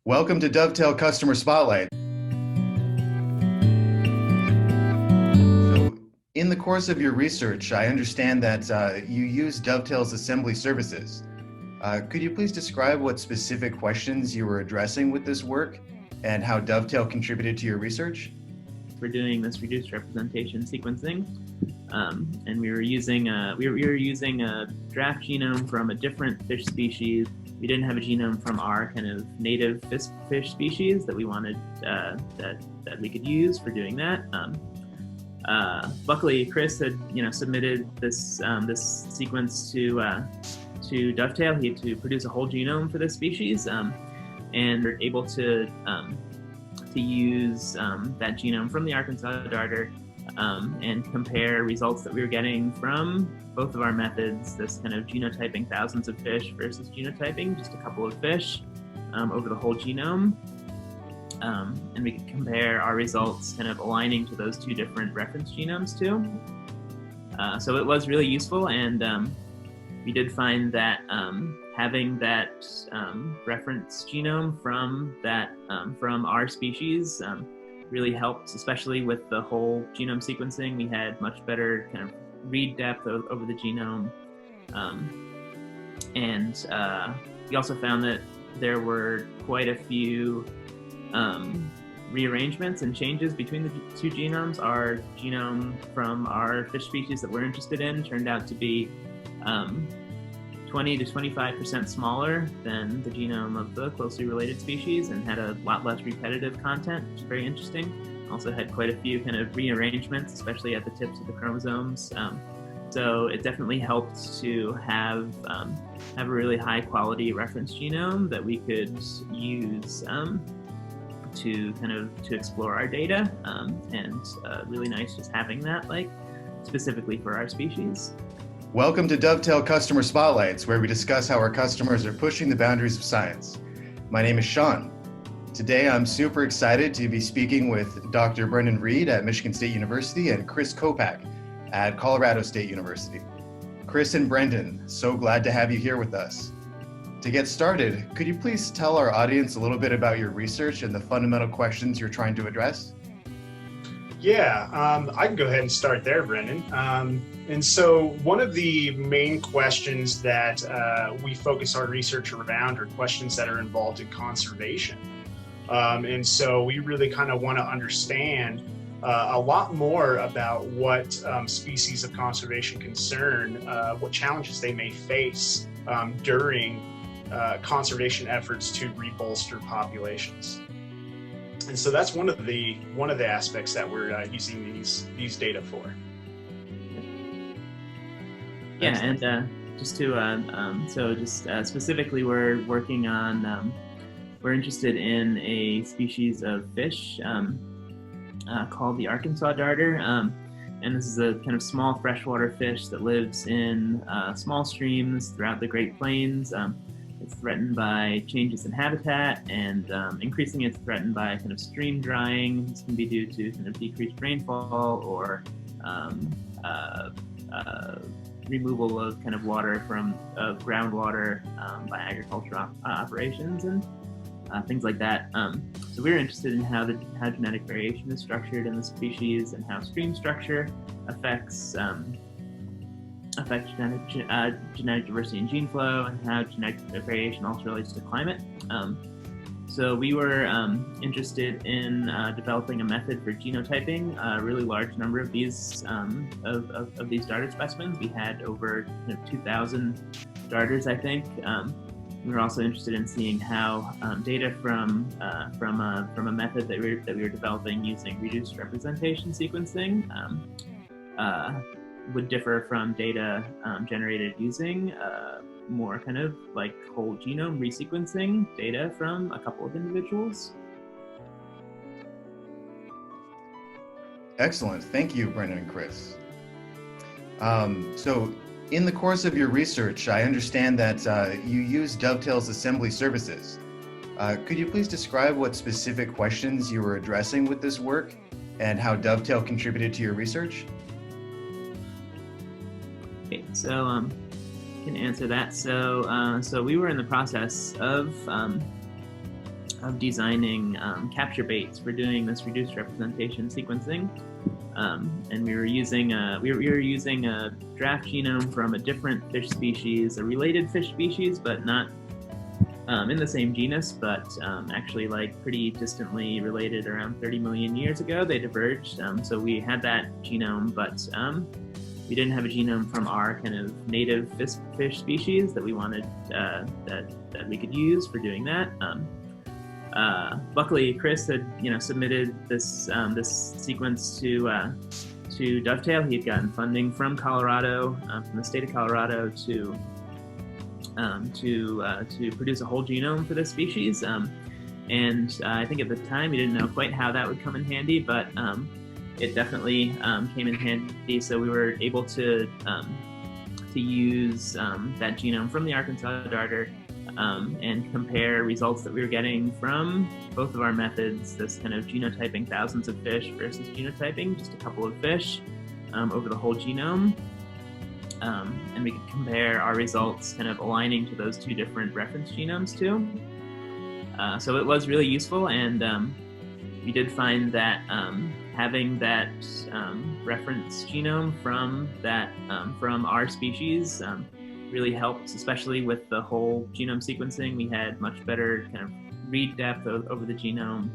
Welcome to Dovetail Customer Spotlight. So, in the course of your research, I understand that you use Dovetail's assembly services. Could you please describe what specific questions you were addressing with this work and how Dovetail contributed to your research? We're doing this reduced representation sequencing, and we were using a draft genome from a different fish species. We didn't have a genome from our kind of native fish species that we wanted that we could use for doing that. Luckily, Chris had submitted this sequence to Dovetail. He had to produce a whole genome for this species, and we're able to use that genome from the Arkansas darter and compare results that we were getting from both of our methods, this kind of genotyping thousands of fish versus genotyping just a couple of fish over the whole genome. And we could compare our results kind of aligning to those two different reference genomes too. So it was really useful, and we did find that having that reference genome from our species really helped, especially with the whole genome sequencing. We had much better kind of read depth over the genome, and we also found that there were quite a few rearrangements and changes between the two genomes. Our genome from our fish species that we're interested in turned out to be 20 to 25% smaller than the genome of the closely related species, and had a lot less repetitive content, which is very interesting. Also had quite a few kind of rearrangements, especially at the tips of the chromosomes. So it definitely helped to have a really high quality reference genome that we could use to explore our data, and really nice just having that specifically for our species. Welcome to Dovetail Customer Spotlights, where we discuss how our customers are pushing the boundaries of science. My name is Sean. Today, I'm super excited to be speaking with Dr. Brendan Reid at Michigan State University and Chris Kopack at Colorado State University. Chris and Brendan, so glad to have you here with us. To get started, could you please tell our audience a little bit about your research and the fundamental questions you're trying to address? Yeah, I can go ahead and start there, Brendan. And so one of the main questions that we focus our research around are questions that are involved in conservation. And so we really kind of want to understand a lot more about what species of conservation concern, what challenges they may face during conservation efforts to rebolster populations. And so that's one of the aspects that we're using these data for. Yeah, and specifically, we're working on we're interested in a species of fish called the Arkansas darter, and this is a kind of small freshwater fish that lives in small streams throughout the Great Plains. It's threatened by changes in habitat, and increasingly it's threatened by kind of stream drying. This can be due to kind of decreased rainfall or removal of kind of water from groundwater by agricultural operations and things like that. So we're interested in how genetic variation is structured in the species, and how stream structure affects genetic diversity and gene flow, and how genetic variation also relates to climate. So we were interested in developing a method for genotyping a really large number of these of these darter specimens. We had over 2,000 darters, I think. We were also interested in seeing how data from a method that we were developing using reduced representation sequencing would differ from data generated using more kind of like whole genome resequencing data from a couple of individuals. Excellent. Thank you, Brendan and Chris. So in the course of your research, I understand that you use Dovetail's assembly services. Could you please describe what specific questions you were addressing with this work and how Dovetail contributed to your research? Okay, so I can answer that. So we were in the process of designing capture baits for doing this reduced representation sequencing. And we were using a draft genome from a different fish species, a related fish species, but not in the same genus, but actually like pretty distantly related. Around 30 million years ago, they diverged. So we had that genome, but we didn't have a genome from our kind of native fish species that we wanted that we could use for doing that. Luckily, Chris had submitted this sequence to Dovetail. He had gotten funding from Colorado, from the state of Colorado, to produce a whole genome for this species. And I think at the time we didn't know quite how that would come in handy, but it definitely came in handy. So we were able to use that genome from the Arkansas darter and compare results that we were getting from both of our methods, this kind of genotyping thousands of fish versus genotyping just a couple of fish over the whole genome. And we could compare our results kind of aligning to those two different reference genomes too. So it was really useful, and we did find that having that reference genome from our species really helped, especially with the whole genome sequencing. We had much better kind of read depth over the genome.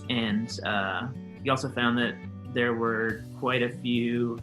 And we also found that there were quite a few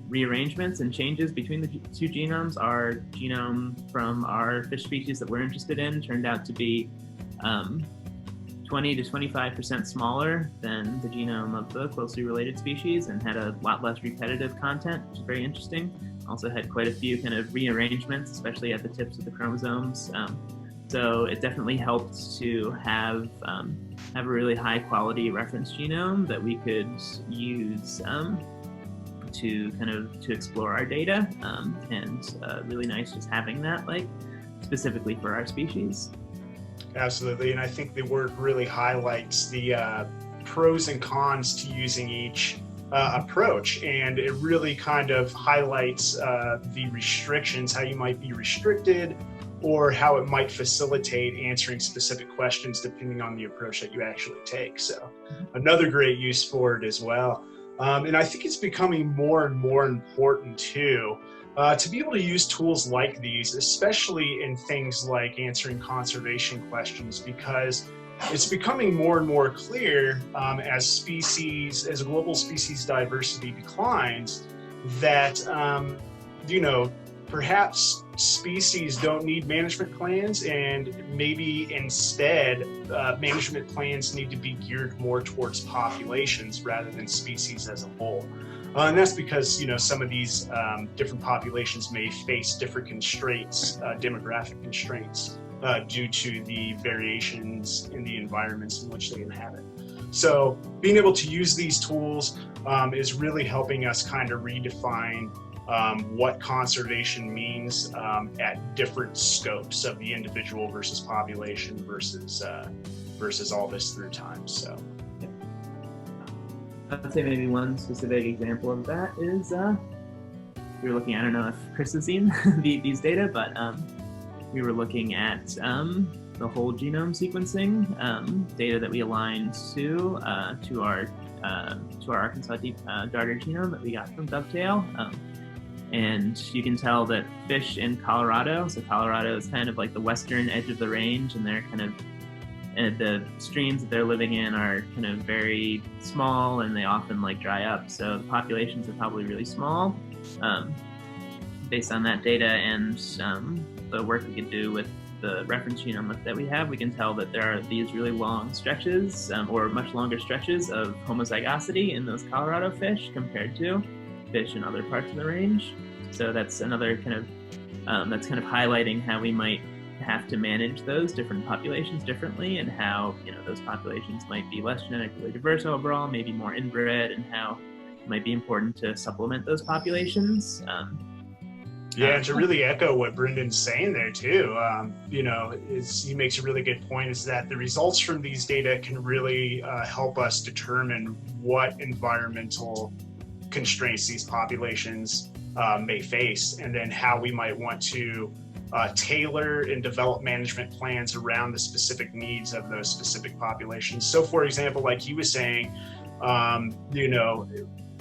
rearrangements and changes between the two genomes. Our genome from our fish species that we're interested in turned out to be 20 to 25% smaller than the genome of the closely related species, and had a lot less repetitive content, which is very interesting. Also had quite a few kind of rearrangements, especially at the tips of the chromosomes. So it definitely helped to have a really high quality reference genome that we could use to explore our data, and really nice just having that specifically for our species. Absolutely, and I think the work really highlights the pros and cons to using each approach, and it really kind of highlights the restrictions, how you might be restricted, or how it might facilitate answering specific questions depending on the approach that you actually take. So another great use for it as well. And I think it's becoming more and more important too, to be able to use tools like these, especially in things like answering conservation questions, because it's becoming more and more clear as global species diversity declines that, perhaps species don't need management plans, and maybe instead management plans need to be geared more towards populations rather than species as a whole. And that's because, some of these different populations may face different constraints, demographic constraints, due to the variations in the environments in which they inhabit. So being able to use these tools is really helping us kind of redefine what conservation means at different scopes of the individual versus population versus all this through time. So I'd say maybe one specific example of that is we were looking, I don't know if Chris has seen these data, but we were looking at the whole genome sequencing data that we aligned to our Arkansas darter genome that we got from Dovetail. And you can tell that fish in Colorado, so Colorado is kind of like the western edge of the range, and they're kind of, the streams that they're living in are kind of very small, and they often dry up. So the populations are probably really small based on that data, and the work we could do with the reference genome that we have, we can tell that there are these really long stretches or much longer stretches of homozygosity in those Colorado fish compared to fish in other parts of the range. So that's another kind of highlighting how we might have to manage those different populations differently, and how those populations might be less genetically diverse overall, maybe more inbred, and how it might be important to supplement those populations. Yeah, to really echo what Brendan's saying there too, he makes a really good point, is that the results from these data can really help us determine what environmental constraints these populations may face, and then how we might want to tailor and develop management plans around the specific needs of those specific populations. So for example, like he was saying,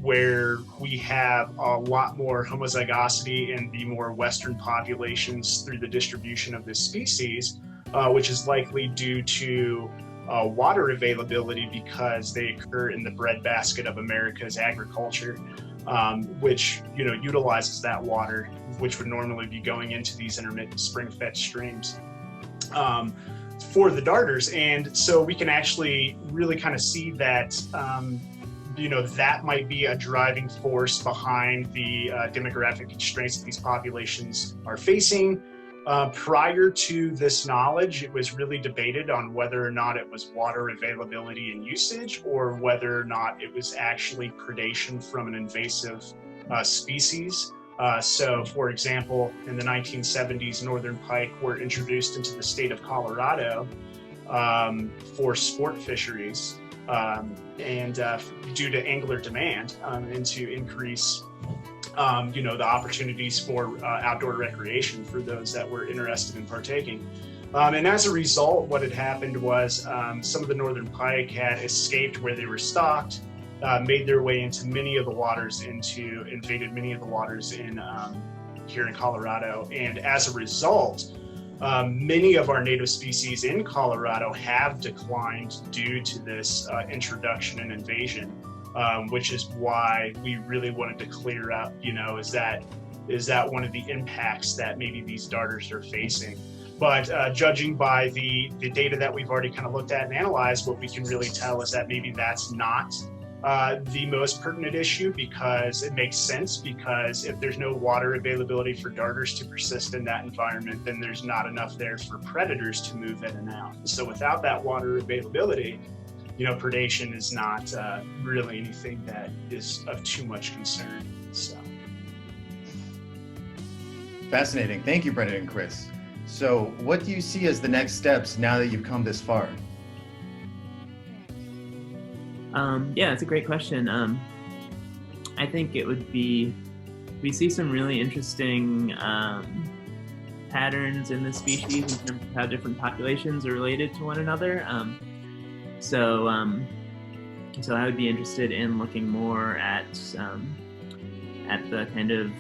where we have a lot more homozygosity in the more Western populations through the distribution of this species, which is likely due to water availability because they occur in the breadbasket of America's agriculture, which utilizes that water, which would normally be going into these intermittent spring-fed streams for the darters. And so we can actually really kind of see that that might be a driving force behind the demographic constraints that these populations are facing. Prior to this knowledge, it was really debated on whether or not it was water availability and usage, or whether or not it was actually predation from an invasive species. So, for example, in the 1970s, northern pike were introduced into the state of Colorado for sport fisheries, and due to angler demand, and to increase the opportunities for outdoor recreation for those that were interested in partaking. And as a result, what had happened was some of the northern pike had escaped where they were stocked, made their way into many of the waters, invaded many of the waters here in Colorado. And as a result, many of our native species in Colorado have declined due to this introduction and invasion. Which is why we really wanted to clear up, is that one of the impacts that maybe these darters are facing? But judging by the data that we've already kind of looked at and analyzed, what we can really tell is that maybe that's not the most pertinent issue, because it makes sense, because if there's no water availability for darters to persist in that environment, then there's not enough there for predators to move in and out. So without that water availability, predation is not really anything that is of too much concern. So. Fascinating. Thank you, Brendan and Chris. So what do you see as the next steps now that you've come this far? Yeah, it's a great question. I think it would be, we see some really interesting patterns in the species in terms of how different populations are related to one another. So I would be interested in looking more at the kind of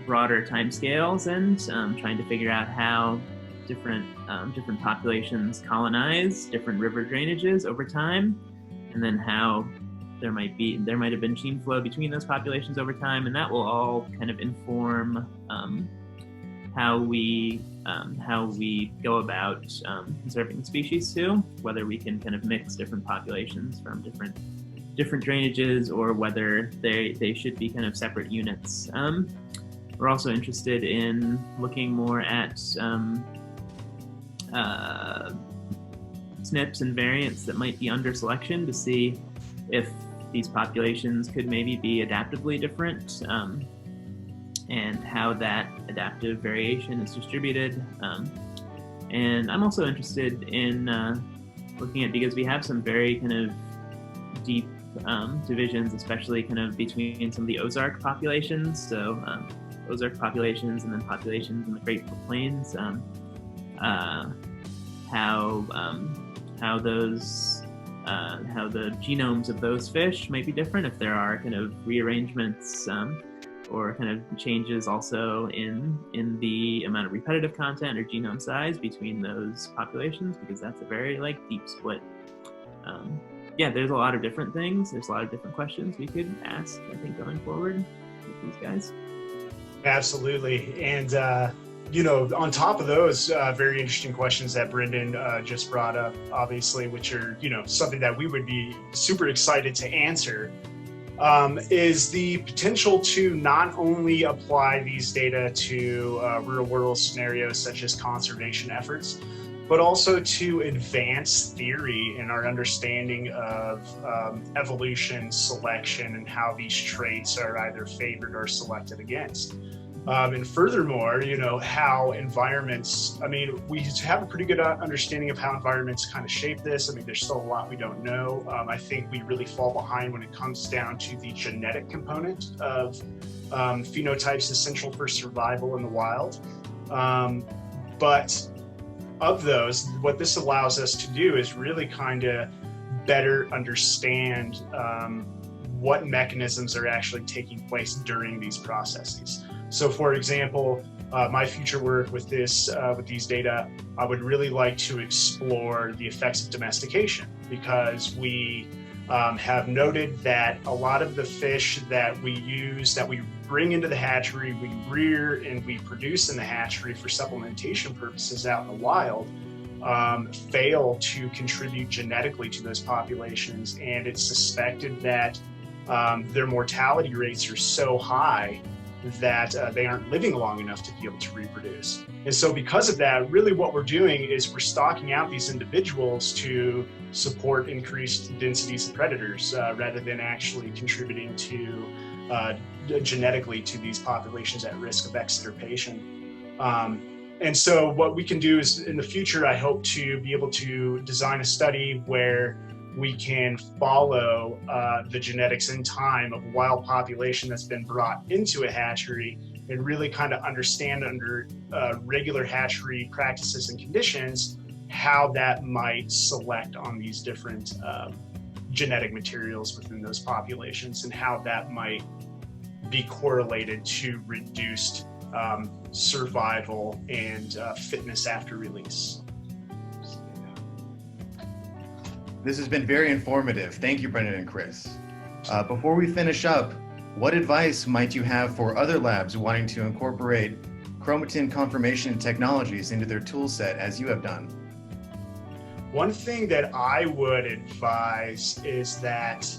broader timescales and trying to figure out how different populations colonize different river drainages over time, and then how there might have been gene flow between those populations over time, and that will all kind of inform how we go about conserving the species too, whether we can kind of mix different populations from different drainages, or whether they should be kind of separate units. We're also interested in looking more at SNPs and variants that might be under selection to see if these populations could maybe be adaptively different, and how that adaptive variation is distributed. And I'm also interested in looking at, because we have some very kind of deep divisions, especially kind of between some of the Ozark populations. So Ozark populations and then populations in the Great Plains, how the genomes of those fish might be different, if there are kind of rearrangements or kind of changes also in the amount of repetitive content or genome size between those populations, because that's a very deep split. Yeah, there's a lot of different things. There's a lot of different questions we could ask, I think, going forward with these guys. Absolutely. And, on top of those very interesting questions that Brendan just brought up, obviously, which are, something that we would be super excited to answer, is the potential to not only apply these data to real world scenarios such as conservation efforts, but also to advance theory in our understanding of evolution, selection, and how these traits are either favored or selected against. And furthermore, how environments, we have a pretty good understanding of how environments kind of shape this. There's still a lot we don't know. I think we really fall behind when it comes down to the genetic component of phenotypes essential for survival in the wild. But of those, what this allows us to do is really kind of better understand what mechanisms are actually taking place during these processes. So for example, my future work with these data, I would really like to explore the effects of domestication, because we have noted that a lot of the fish that we use, that we bring into the hatchery, we rear and we produce in the hatchery for supplementation purposes out in the wild, fail to contribute genetically to those populations. And it's suspected that their mortality rates are so high that they aren't living long enough to be able to reproduce. And so because of that, really what we're doing is we're stocking out these individuals to support increased densities of predators rather than actually contributing to genetically to these populations at risk of extirpation. And so what we can do is in the future, I hope to be able to design a study where we can follow the genetics in time of a wild population that's been brought into a hatchery and really kind of understand under regular hatchery practices and conditions how that might select on these different genetic materials within those populations and how that might be correlated to reduced survival and fitness after release. This has been very informative. Thank you, Brendan and Chris. Before we finish up, what advice might you have for other labs wanting to incorporate chromatin conformation technologies into their tool set as you have done? One thing that I would advise is that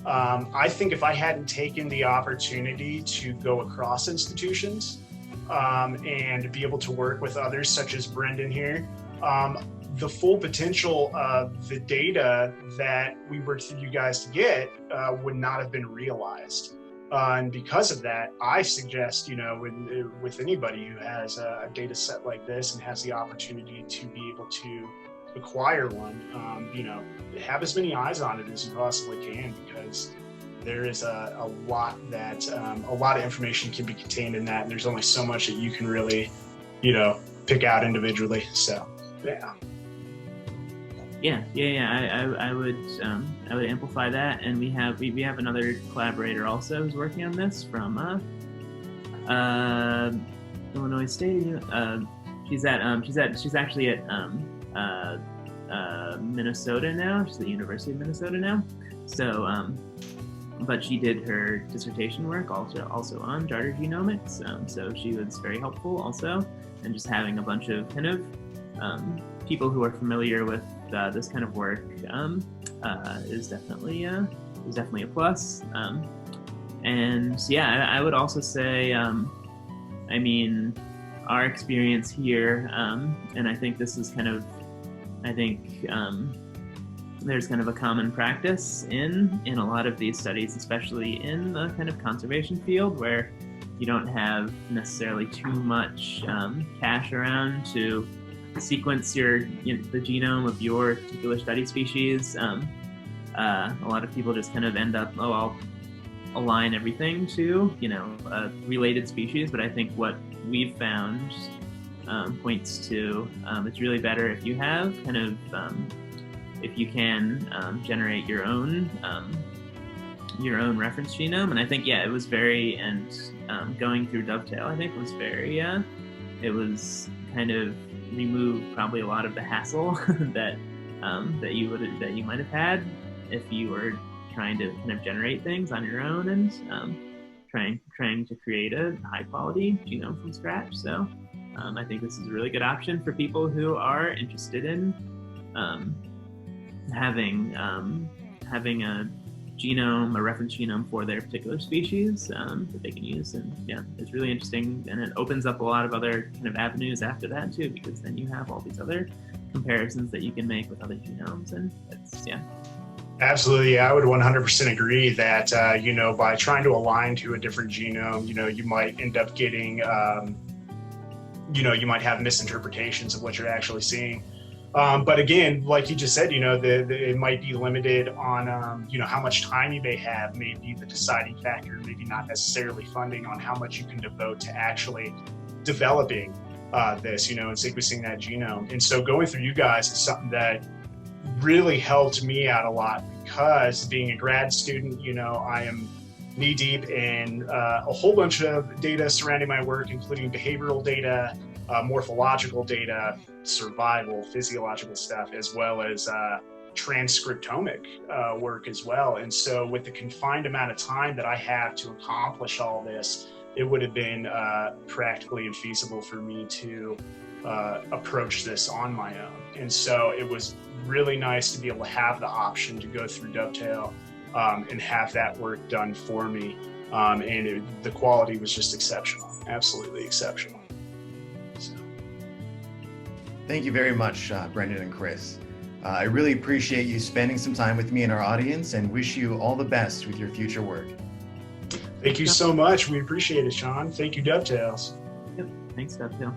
I think if I hadn't taken the opportunity to go across institutions and be able to work with others such as Brendan here, the full potential of the data that we worked through you guys to get would not have been realized. And because of that, I suggest, with anybody who has a data set like this and has the opportunity to be able to acquire one, have as many eyes on it as you possibly can, because there is a lot of information can be contained in that, and there's only so much that you can really, pick out individually. So, yeah. I would amplify that, and we have another collaborator also who's working on this from Illinois State. She's actually at Minnesota now. She's at the University of Minnesota now. So, but she did her dissertation work also on Darter genomics. So she was very helpful also, and just having a bunch of kind of people who are familiar with this kind of work is definitely a plus. And yeah, I would also say, our experience here, and I think this is there's kind of a common practice in a lot of these studies, especially in the kind of conservation field, where you don't have necessarily too much cash around to sequence the genome of your particular study species. A lot of people just kind of end up, I'll align everything to a related species. But I think what we've found points to it's really better if you have kind of if you can generate your own reference genome. And I think it was very, going through Dovetail, I think was very it was kind of removed probably a lot of the hassle that you might have had if you were trying to kind of generate things on your own and trying to create a high quality genome from scratch. So I think this is a really good option for people who are interested in having a genome, a reference genome for their particular species that they can use. And it's really interesting, and it opens up a lot of other kind of avenues after that too, because then you have all these other comparisons that you can make with other genomes, and it's Absolutely. I would 100% agree that, by trying to align to a different genome, you might end up getting, you might have misinterpretations of what you're actually seeing. But again, like you just said, it might be limited on, how much time you may have, may be the deciding factor, maybe not necessarily funding on how much you can devote to actually developing this, and sequencing that genome. And so going through you guys is something that really helped me out a lot, because being a grad student, I am knee deep in a whole bunch of data surrounding my work, including behavioral data, morphological data, survival, physiological stuff, as well as transcriptomic work as well. And so with the confined amount of time that I have to accomplish all this, it would have been practically infeasible for me to approach this on my own. And so it was really nice to be able to have the option to go through Dovetail and have that work done for me. And the quality was just exceptional, absolutely exceptional. So. Thank you very much, Brendan and Chris. I really appreciate you spending some time with me and our audience, and wish you all the best with your future work. Thank you so much. We appreciate it, Sean. Thank you, Dovetails. Yep. Thanks, Dovetail.